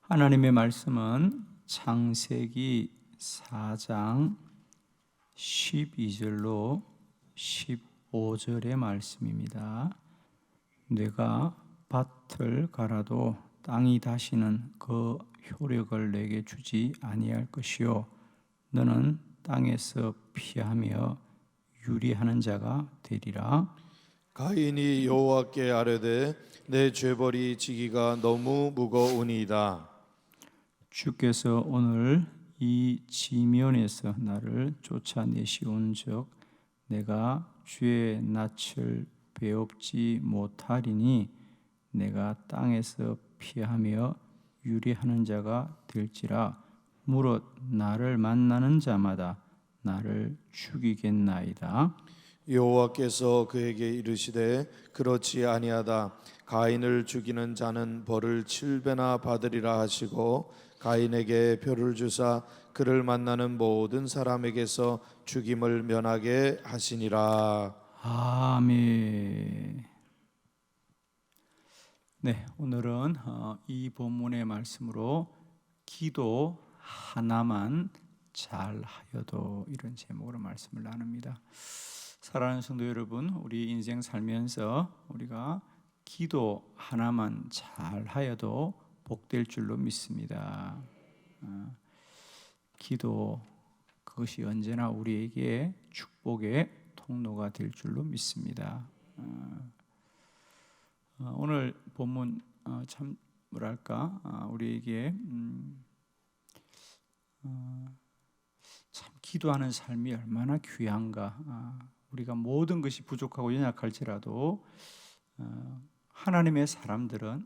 하나님의 말씀은 창세기 4장 12절로 15절의 말씀입니다. 내가 밭을 갈아도 땅이 다시는 그 효력을 내게 주지 아니할 것이요 너는 땅에서 피하며 유리하는 자가 되리라. 가인이 여호와께 아뢰되 내 죄벌이 지기가 너무 무거우니이다. 주께서 오늘 이 지면에서 나를 쫓아내시온즉 내가 주의 낯을 배웁지 못하리니 내가 땅에서 피하며 유리하는 자가 될지라. 무릇 나를 만나는 자마다 나를 죽이겠나이다. 여호와께서 그에게 이르시되 그렇지 아니하다. 가인을 죽이는 자는 벌을 7배나 받으리라 하시고 가인에게 표를 주사 그를 만나는 모든 사람에게서 죽임을 면하게 하시니라. 아멘. 네, 오늘은 이 본문의 말씀으로 기도 하나만 잘하여도 이런 제목으로 말씀을 나눕니다. 사랑하는 성도 여러분, 우리 인생 살면서 우리가 기도 하나만 잘하여도 복될 줄로 믿습니다. 기도 그것이 언제나 우리에게 축복의 통로가 될 줄로 믿습니다. 오늘 본문 참 뭐랄까 우리에게 참 기도하는 삶이 얼마나 귀한가. 우리가 모든 것이 부족하고 연약할지라도 하나님의 사람들은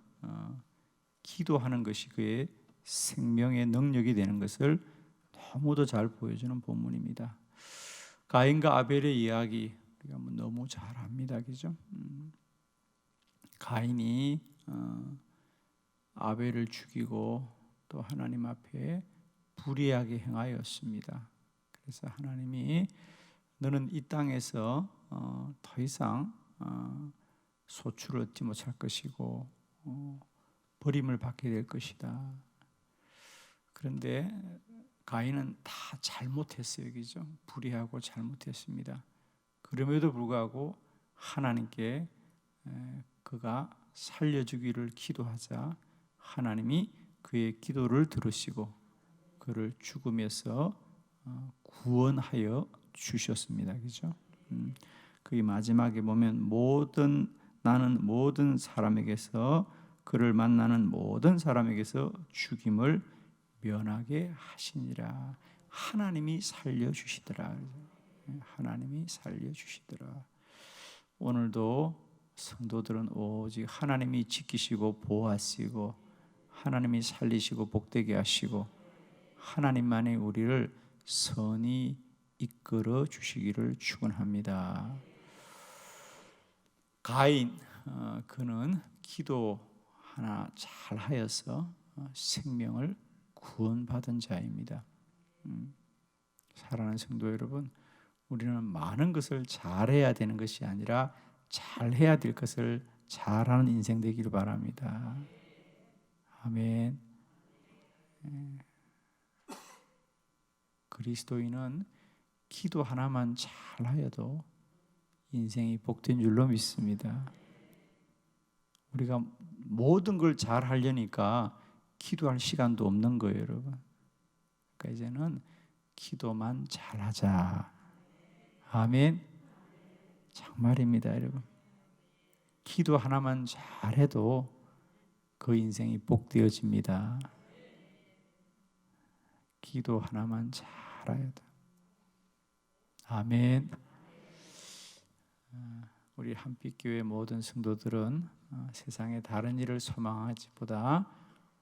기도하는 것이 그의 생명의 능력이 되는 것을 너무도 잘 보여주는 본문입니다. 가인과 아벨의 이야기 우리가 너무 잘 압니다, 그죠? 가인이 아벨을 죽이고 또 하나님 앞에 불의하게 행하였습니다. 그래서 하나님이 너는 이 땅에서 더 이상 소출을 얻지 못할 것이고 버림을 받게 될 것이다. 그런데 가인은 다 잘못했어요, 그죠? 불의하고 잘못했습니다. 그럼에도 불구하고 하나님께 그가 살려주기를 기도하자 하나님이 그의 기도를 들으시고 그를 죽음에서 구원하여 주셨습니다. 그죠? 그게 마지막에 보면 나는 모든 사람에게서 그를 만나는 모든 사람에게서 죽임을 면하게 하시니라. 하나님이 살려주시더라. 하나님이 살려주시더라. 오늘도 성도들은 오직 하나님이 지키시고 보호하시고 하나님이 살리시고 복되게 하시고 하나님만이 우리를 선히 이끌어 주시기를 축원합니다. 가인 그는 기도 하나 잘하여서 생명을 구원받은 자입니다. 사랑하는 성도 여러분, 우리는 많은 것을 잘해야 되는 것이 아니라 잘해야 될 것을 잘하는 인생 되기를 바랍니다. 아멘. 그리스도인은 기도 하나만 잘하여도 인생이 복된 줄로 믿습니다. 우리가 모든 걸 잘하려니까 기도할 시간도 없는 거예요, 여러분. 그러니까 이제는 기도만 잘하자. 아멘. 정말입니다, 여러분. 기도 하나만 잘해도 그 인생이 복되어집니다. 기도 하나만 잘해도. 아멘. 우리 한빛교회 모든 성도들은 세상의 다른 일을 소망하지보다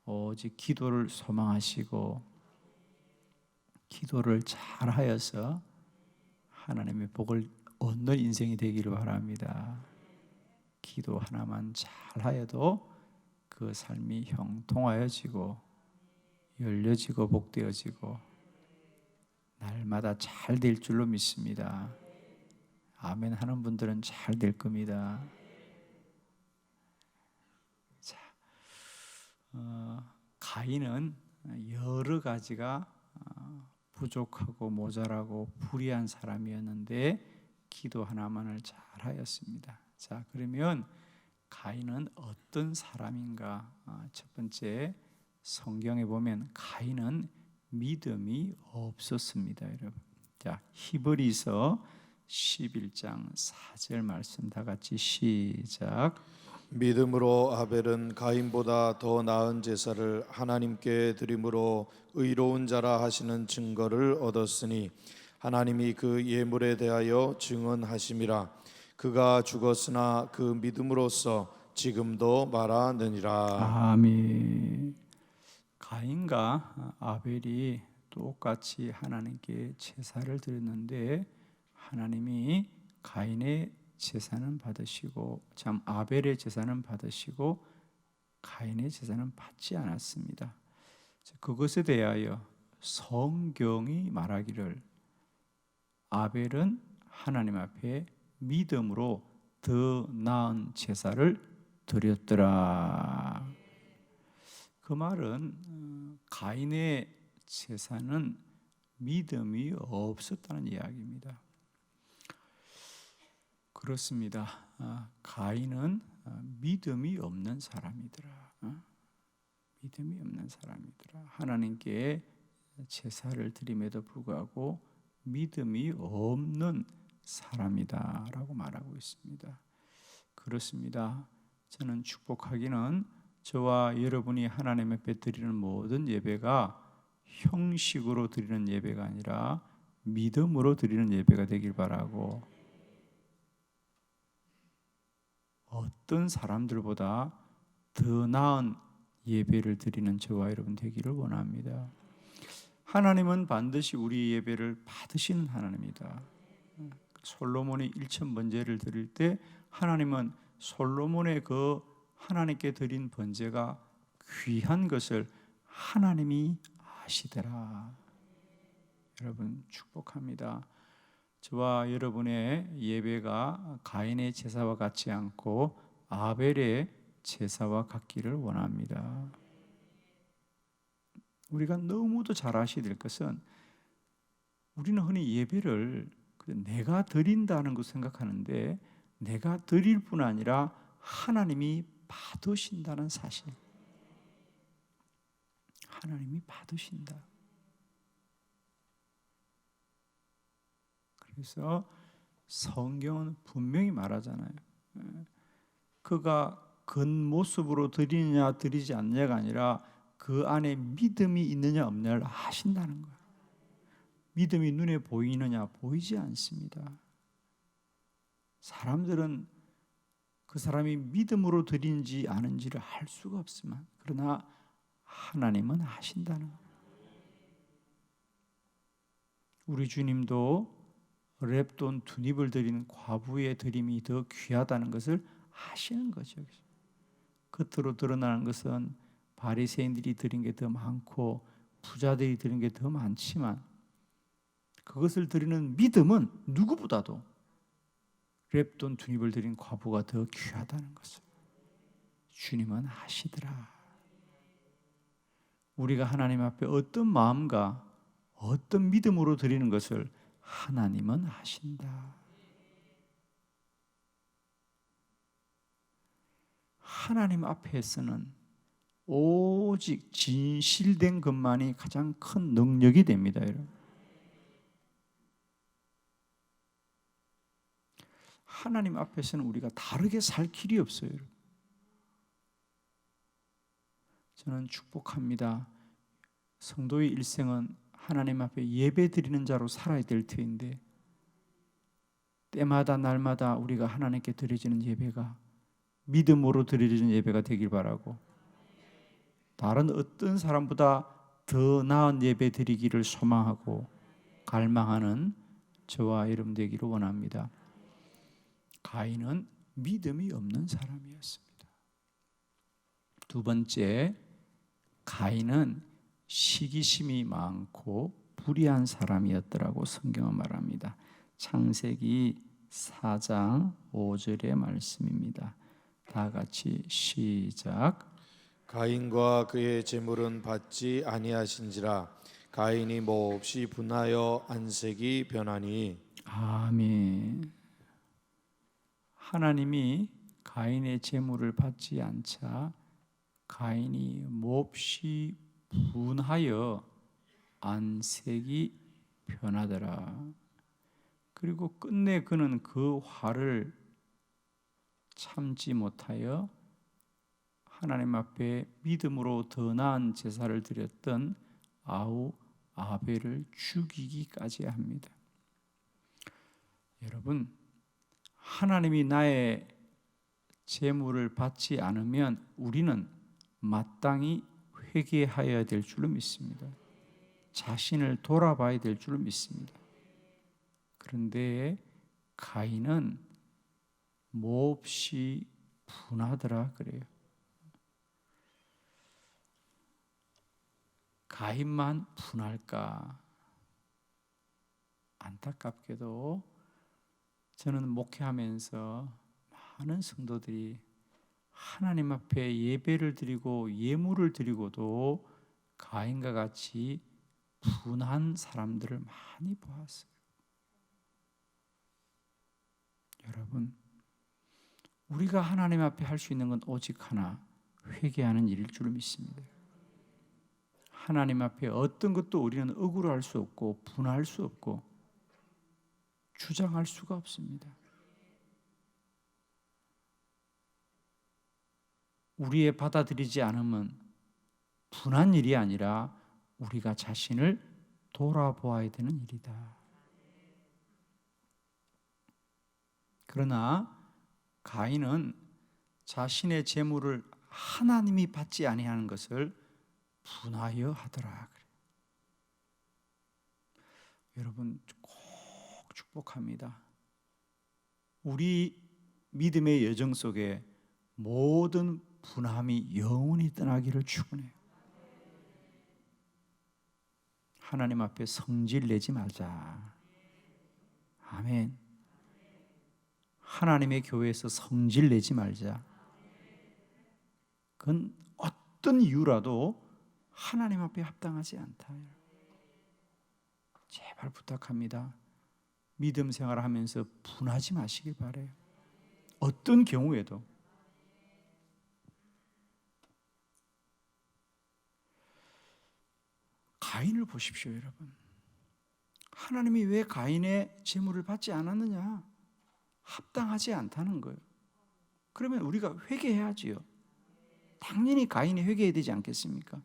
오직 기도를 소망하시고 기도를 잘하여서 하나님의 복을 얻는 인생이 되기를 바랍니다. 기도 하나만 잘하여도 그 삶이 형통하여지고 열려지고 복되어지고 날마다 잘 될 줄로 믿습니다. 아멘 하는 분들은 잘 될 겁니다. 자, 가인은 여러 가지가 부족하고 모자라고 불의한 사람이었는데 기도 하나만을 잘하였습니다. 자, 그러면 가인은 어떤 사람인가? 첫 번째, 성경에 보면 가인은 믿음이 없었습니다, 여러분. 자, 히브리서 11장 4절 말씀 다 같이 시작. 믿음으로 아벨은 가인보다 더 나은 제사를 하나님께 드림으로 의로운 자라 하시는 증거를 얻었으니 하나님이 그 예물에 대하여 증언하심이라. 그가 죽었으나 그 믿음으로써 지금도 말하느니라. 아멘. 가인과 아벨이 똑같이 하나님께 제사를 드렸는데 하나님이 가인의 제사는 받으시고 참 아벨의 제사는 받으시고 가인의 제사는 받지 않았습니다. 그것에 대하여 성경이 말하기를 아벨은 하나님 앞에 믿음으로 더 나은 제사를 드렸더라. 그 말은 가인의 제사는 믿음이 없었다는 이야기입니다. 그렇습니다. 가인은 믿음이 없는 사람이더라. 믿음이 없는 사람이더라. 하나님께 제사를 드림에도 불구하고 믿음이 없는 사람이다라고 말하고 있습니다. 그렇습니다. 저는 축복하기는 저와 여러분이 하나님 앞에 드리는 모든 예배가 형식으로 드리는 예배가 아니라 믿음으로 드리는 예배가 되길 바라고 어떤 사람들보다 더 나은 예배를 드리는 저와 여러분 되기를 원합니다. 하나님은 반드시 우리 예배를 받으시는 하나님이다. 솔로몬이 1천 번제를 드릴 때 하나님은 솔로몬의 그 하나님께 드린 번제가 귀한 것을 하나님이 아시더라. 여러분 축복합니다. 저와 여러분의 예배가 가인의 제사와 같지 않고 아벨의 제사와 같기를 원합니다. 우리가 너무도 잘 아셔야 될 것은 우리는 흔히 예배를 내가 드린다는 것 생각하는데 내가 드릴 뿐 아니라 하나님이 받으신다는 사실. 하나님이 받으신다. 그래서 성경은 분명히 말하잖아요. 그가 겉모습으로 드리느냐 드리지 않느냐가 아니라 그 안에 믿음이 있느냐 없느냐를 아신다는 거예요. 믿음이 눈에 보이느냐 보이지 않습니다. 사람들은 그 사람이 믿음으로 드리는지 아는지를 알 수가 없지만 그러나 하나님은 아신다는 거예요. 우리 주님도 랩돈 2립을 드리는 과부의 드림이 더 귀하다는 것을 아시는 거죠. 겉으로 드러나는 것은 바리새인들이 드린 게 더 많고 부자들이 드린 게 더 많지만 그것을 드리는 믿음은 누구보다도 랩돈 2립을 드린 과부가 더 귀하다는 것을 주님은 아시더라. 우리가 하나님 앞에 어떤 마음과 어떤 믿음으로 드리는 것을 하나님은 아신다. 하나님 앞에서는 오직 진실된 것만이 가장 큰 능력이 됩니다, 여러분. 하나님 앞에서는 우리가 다르게 살 길이 없어요, 여러분. 저는 축복합니다. 성도의 일생은 하나님 앞에 예배 드리는 자로 살아야 될 터인데 때마다 날마다 우리가 하나님께 드려지는 예배가 믿음으로 드려지는 예배가 되길 바라고 다른 어떤 사람보다 더 나은 예배 드리기를 소망하고 갈망하는 저와 여러분 되기를 원합니다. 가인은 믿음이 없는 사람이었습니다. 두 번째, 가인은 시기심이 많고 불의한 사람이었더라고 성경은 말합니다. 창세기 4장 5절의 말씀입니다. 다 같이 시작. 가인과 그의 재물은 받지 아니하신지라. 가인이 몹시 분하여 안색이 변하니. 아멘. 하나님이 가인의 재물을 받지 않자 가인이 몹시 분하여 안색이 변하더라. 그리고 끝내 그는 그 화를 참지 못하여 하나님 앞에 믿음으로 더 나은 제사를 드렸던 아우 아벨을 죽이기까지 합니다. 여러분, 하나님이 나의 재물을 받지 않으면 우리는 마땅히 회개하여야 될 줄로 믿습니다. 자신을 돌아봐야 될 줄로 믿습니다. 그런데 가인은 몹시 분하더라 그래요. 가인만 분할까? 안타깝게도 저는 목회하면서 많은 성도들이 하나님 앞에 예배를 드리고 예물을 드리고도 가인과 같이 분한 사람들을 많이 보았어요. 여러분, 우리가 하나님 앞에 할 수 있는 건 오직 하나, 회개하는 일일 줄 믿습니다. 하나님 앞에 어떤 것도 우리는 억울할 수 없고 분할 수 없고 주장할 수가 없습니다. 우리의 받아들이지 않으면 분한 일이 아니라 우리가 자신을 돌아보아야 되는 일이다. 그러나 가인은 자신의 재물을 하나님이 받지 아니하는 것을 분하여 하더라. 여러분 꼭 축복합니다. 우리 믿음의 여정 속에 모든 분함이 영원히 떠나기를 축원해요. 하나님 앞에 성질 내지 말자. 아멘. 하나님의 교회에서 성질 내지 말자. 그건 어떤 이유라도 하나님 앞에 합당하지 않다. 제발 부탁합니다. 믿음 생활하면서 분하지 마시길 바라요. 어떤 경우에도. 가인을 보십시오, 여러분. 하나님이 왜 가인의 재물을 받지 않았느냐? 합당하지 않다는 거예요. 그러면 우리가 회개해야지요. 당연히 가인이 회개해야 되지 않겠습니까?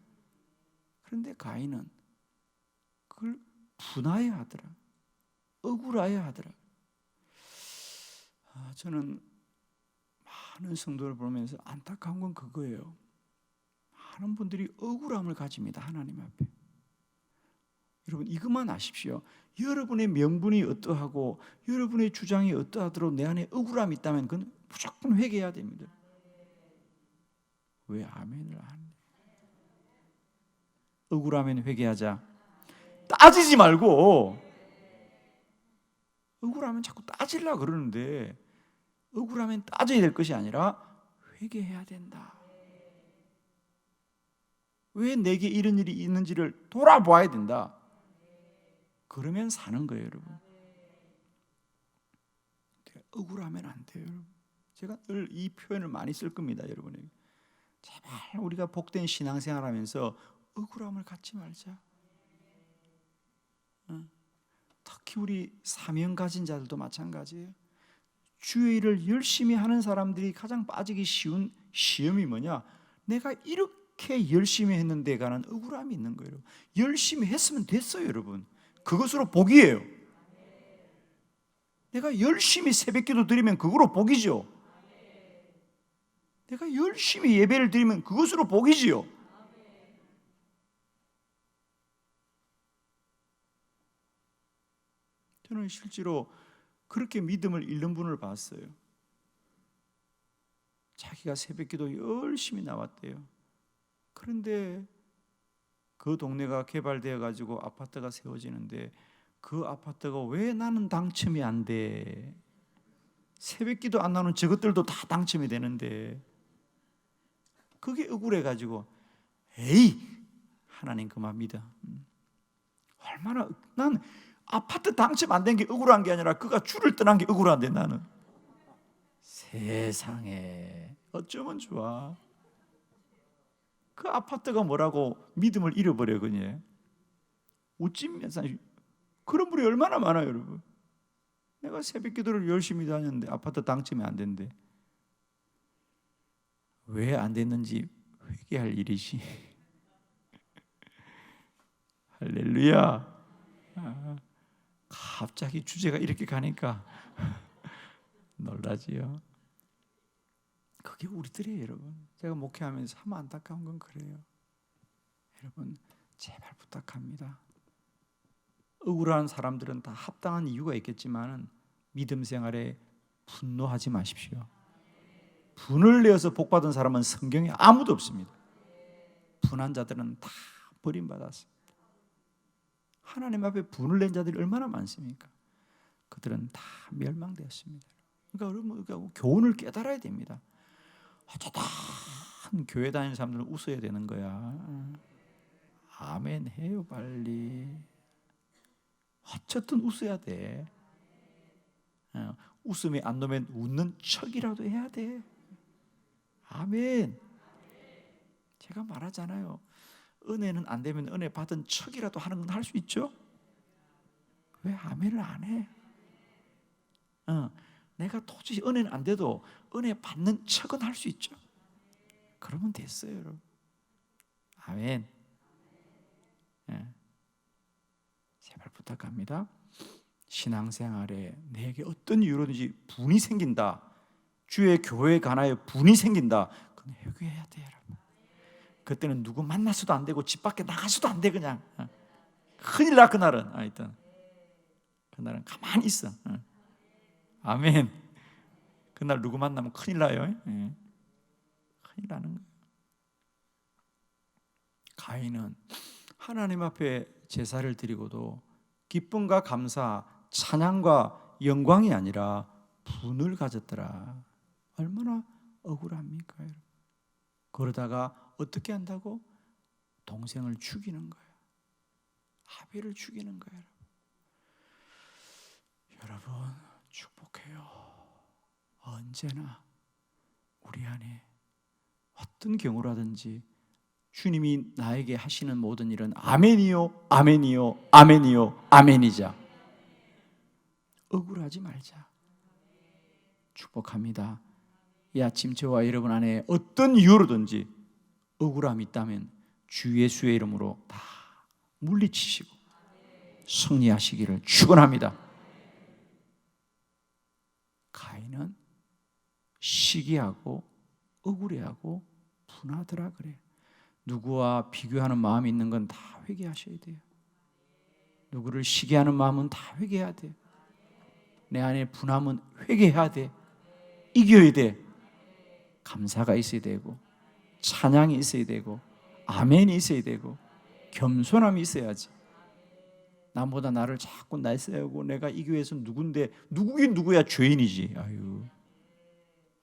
그런데 가인은 그걸 분하여 하더라. 억울하여 하더라. 저는 많은 성도를 보면서 안타까운 건 그거예요. 많은 분들이 억울함을 가집니다. 하나님 앞에. 여러분 이것만 아십시오. 여러분의 명분이 어떠하고 여러분의 주장이 어떠하도록 내 안에 억울함이 있다면 그건 무조건 회개해야 됩니다. 왜 아멘을 안 해? 억울하면 회개하자. 따지지 말고. 억울하면 자꾸 따지려고 그러는데 억울하면 따져야 될 것이 아니라 회개해야 된다. 왜 내게 이런 일이 있는지를 돌아봐야 된다. 그러면 사는 거예요, 여러분. 억울하면 안 돼요, 여러분. 제가 늘 이 표현을 많이 쓸 겁니다, 여러분에게. 제발 우리가 복된 신앙생활하면서 억울함을 갖지 말자. 특히 우리 사명 가진 자들도 마찬가지예요. 주의 일을 열심히 하는 사람들이 가장 빠지기 쉬운 시험이 뭐냐? 내가 이렇게 열심히 했는데 관한 억울함이 있는 거예요. 열심히 했으면 됐어요, 여러분. 그것으로 복이에요. 내가 열심히 새벽기도 드리면 그거로 복이죠. 내가 열심히 예배를 드리면 그것으로 복이지요. 저는 실제로 그렇게 믿음을 잃는 분을 봤어요. 자기가 새벽기도 열심히 나왔대요. 그런데 그 동네가 개발되어 가지고 아파트가 세워지는데 그 아파트가 왜 나는 당첨이 안 돼? 새벽기도 안 나오는 저것들도 다 당첨이 되는데 그게 억울해가지고 에이 하나님 그만 믿어. 얼마나 난 아파트 당첨 안 된 게 억울한 게 아니라 그가 주를 떠난 게 억울한데 나는 세상에 어쩌면 좋아. 그 아파트가 뭐라고 믿음을 잃어버려 그냥. 웃지면서 그런 분이 얼마나 많아요 여러분. 내가 새벽 기도를 열심히 다녔는데 아파트 당첨이 안 된대. 왜 안 됐는지 회개할 일이지. 할렐루야. 갑자기 주제가 이렇게 가니까 놀라지요. 그게 우리들이에요 여러분. 제가 목회하면서 참 안타까운 건 그래요. 여러분 제발 부탁합니다. 억울한 사람들은 다 합당한 이유가 있겠지만 믿음 생활에 분노하지 마십시오. 분을 내어서 복받은 사람은 성경에 아무도 없습니다. 분한 자들은 다 버림받았습니다. 하나님 앞에 분을 낸 자들이 얼마나 많습니까? 그들은 다 멸망되었습니다. 그러니까 교훈을 깨달아야 됩니다. 어쩌다 교회 다니는 사람들은 웃어야 되는 거야. 아멘 해요 빨리. 어쨌든 웃어야 돼. 웃음이 안 나면 웃는 척이라도 해야 돼. 아멘. 제가 말하잖아요. 은혜는 안 되면 은혜 받은 척이라도 하는 건 할 수 있죠. 왜 아멘을 안 해? 내가 도저히 은혜는 안 돼도 은혜 받는 척은 할 수 있죠. 그러면 됐어요 여러분. 아멘. 제발 부탁합니다. 신앙생활에 내게 어떤 이유로든지 분이 생긴다, 주의 교회에 관하여 분이 생긴다, 그건 회개해야 돼요 여러분. 그때는 누구 만나서도 안 되고 집 밖에 나가서도 안 돼. 그냥 큰일 나. 그날은 하여튼 그날은 가만히 있어. 아멘. 그날 누구 만나면 큰일 나요. 큰일 나는 거예요. 가인은 하나님 앞에 제사를 드리고도 기쁨과 감사, 찬양과 영광이 아니라 분을 가졌더라. 얼마나 억울합니까 여러분. 그러다가 어떻게 한다고? 동생을 죽이는 거예요. 아벨을 죽이는 거예요. 여러분 축복해요. 언제나 우리 안에 어떤 경우라든지 주님이 나에게 하시는 모든 일은 아멘이요, 아멘이요, 아멘이요, 아멘이자. 억울하지 말자. 축복합니다. 이 아침 저와 여러분 안에 어떤 이유로든지 억울함이 있다면 주 예수의 이름으로 다 물리치시고 승리하시기를 축원합니다. 가인은 시기하고 억울해하고 분하더라 그래. 누구와 비교하는 마음이 있는 건 다 회개하셔야 돼요. 누구를 시기하는 마음은 다 회개해야 돼. 내 안에 분함은 회개해야 돼. 이겨야 돼. 감사가 있어야 되고 찬양이 있어야 되고 아멘이 있어야 되고 겸손함이 있어야지. 남보다 나를 자꾸 날세우고 내가 이 교회에서 누군데, 누구긴 누구야? 죄인이지. 아유,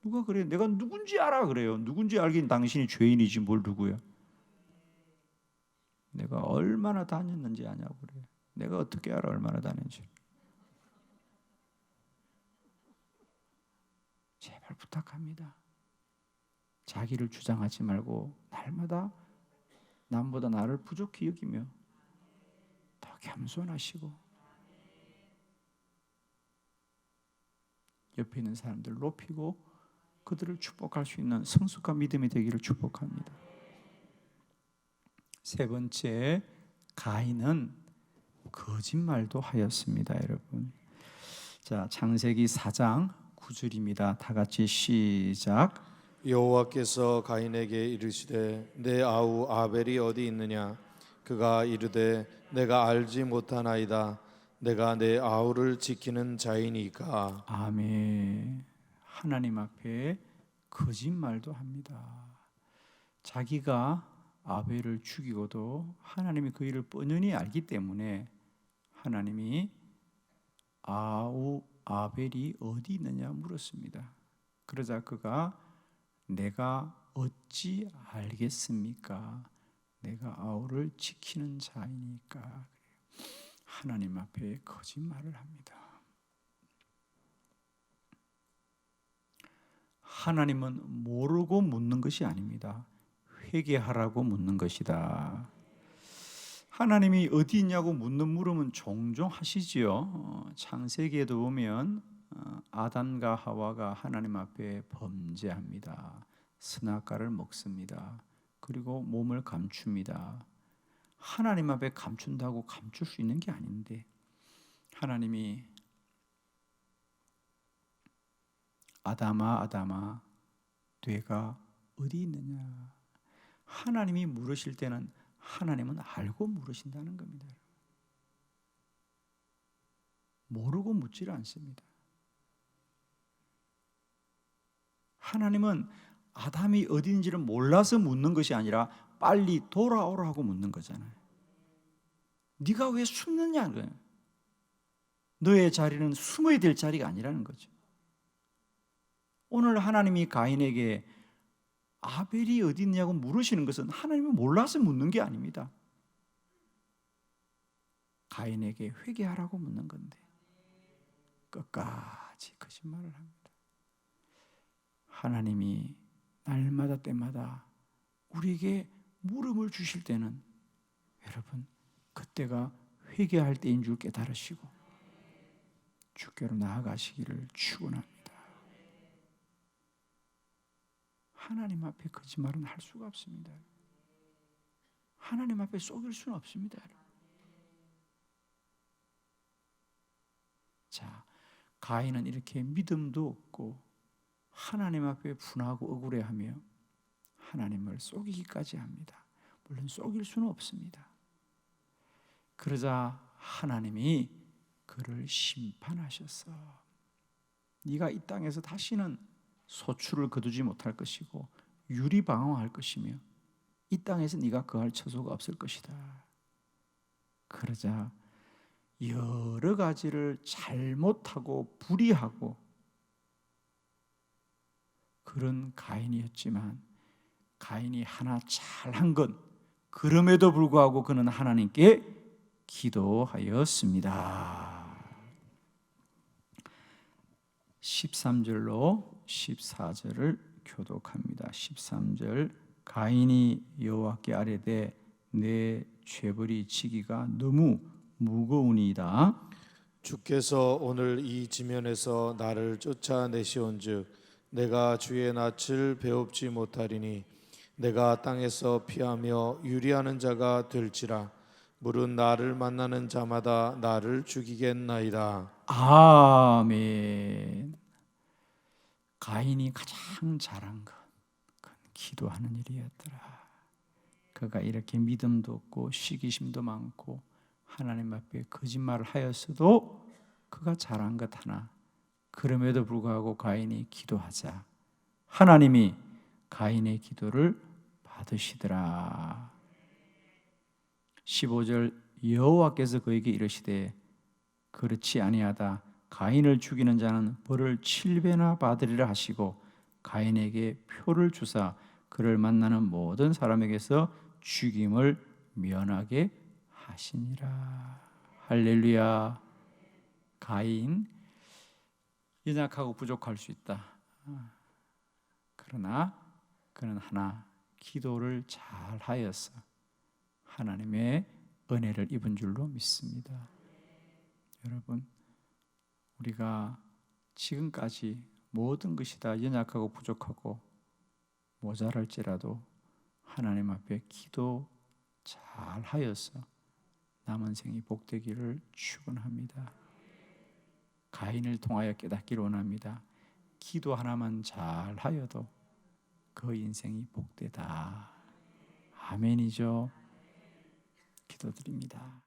누가 그래? 내가 누군지 알아 그래요. 누군지 알긴 당신이 죄인이지 뭘 누구야? 내가 얼마나 다녔는지 아냐고 그래. 내가 어떻게 알아 얼마나 다녔는지. 제발 부탁합니다. 자기를 주장하지 말고 날마다 남보다 나를 부족히 여기며 더 겸손하시고 옆에 있는 사람들 높이고 그들을 축복할 수 있는 성숙한 믿음이 되기를 축복합니다. 세 번째, 가인은 거짓말도 하였습니다, 여러분. 자, 창세기 4장 9절입니다. 다 같이 시작. 여호와께서 가인에게 이르시되 내 아우 아벨이 어디 있느냐? 그가 이르되 내가 알지 못하나이다. 내가 내 아우를 지키는 자이니까. 아멘. 하나님 앞에 거짓말도 합니다. 자기가 아벨을 죽이고도 하나님이 그 일을 뻔히 알기 때문에 하나님이 아우 아벨이 어디 있느냐 물었습니다. 그러자 그가 내가 어찌 알겠습니까? 내가 아우를 지키는 자이니까. 하나님 앞에 거짓말을 합니다. 하나님은 모르고 묻는 것이 아닙니다. 회개하라고 묻는 것이다. 하나님이 어디 있냐고 묻는 물음은 종종 하시지요. 창세기에도 보면 아담과 하와가 하나님 앞에 범죄합니다. 선악과를 먹습니다. 그리고 몸을 감춥니다. 하나님 앞에 감춘다고 감출 수 있는 게 아닌데 하나님이 아담아 아담아 뇌가 어디 있느냐. 하나님이 물으실 때는 하나님은 알고 물으신다는 겁니다. 모르고 묻지를 않습니다. 하나님은 아담이 어디인지를 몰라서 묻는 것이 아니라 빨리 돌아오라고 묻는 거잖아요. 네가 왜 숨느냐. 너의 자리는 숨어야 될 자리가 아니라는 거죠. 오늘 하나님이 가인에게 아벨이 어디 있냐고 물으시는 것은 하나님이 몰라서 묻는 게 아닙니다. 가인에게 회개하라고 묻는 건데 끝까지 거짓말을 합니다. 하나님이 날마다 때마다 우리에게 물음을 주실 때는 여러분 그때가 회개할 때인 줄 깨달으시고 주께로 나아가시기를 축원합니다. 하나님 앞에 거짓말은 할 수가 없습니다. 하나님 앞에 속일 수는 없습니다. 자, 가인은 이렇게 믿음도 없고 하나님 앞에 분하고 억울해하며 하나님을 속이기까지 합니다. 물론 속일 수는 없습니다. 그러자 하나님이 그를 심판하셨어. 네가 이 땅에서 다시는 소출을 거두지 못할 것이고 유리방황할 것이며 이 땅에서 네가 거할 처소가 없을 것이다. 그러자 여러 가지를 잘못하고 불의하고 그런 가인이었지만 가인이 하나 잘한 건 그럼에도 불구하고 그는 하나님께 기도하였습니다. 13절로 14절을 교독합니다. 13절 가인이 여호와께 아뢰되 내 죄벌이 지기가 너무 무거우니이다. 주께서 오늘 이 지면에서 나를 쫓아내시온즉 내가 주의 낯을 배웁지 못하리니 내가 땅에서 피하며 유리하는 자가 될지라 물은 나를 만나는 자마다 나를 죽이겠나이다. 아멘. 가인이 가장 잘한 것 그건 기도하는 일이었더라. 그가 이렇게 믿음도 없고 시기심도 많고 하나님 앞에 거짓말을 하였어도 그가 잘한 것 하나 그럼에도 불구하고 가인이 기도하자 하나님이 가인의 기도를 받으시더라. 15절 여호와께서 그에게 이르시되 그렇지 아니하다 가인을 죽이는 자는 벌을 7배나 받으리라 하시고 가인에게 표를 주사 그를 만나는 모든 사람에게서 죽임을 면하게 하시니라. 할렐루야. 가인 연약하고 부족할 수 있다. 그러나 그는 하나 기도를 잘 하여서 하나님의 은혜를 입은 줄로 믿습니다. 여러분 우리가 지금까지 모든 것이 다 연약하고 부족하고 모자랄지라도 하나님 앞에 기도 잘 하여서 남은 생이 복되기를 축원합니다. 가인을 통하여 깨닫기를 원합니다. 기도 하나만 잘 하여도 그 인생이 복되다. 아멘이죠. 기도드립니다.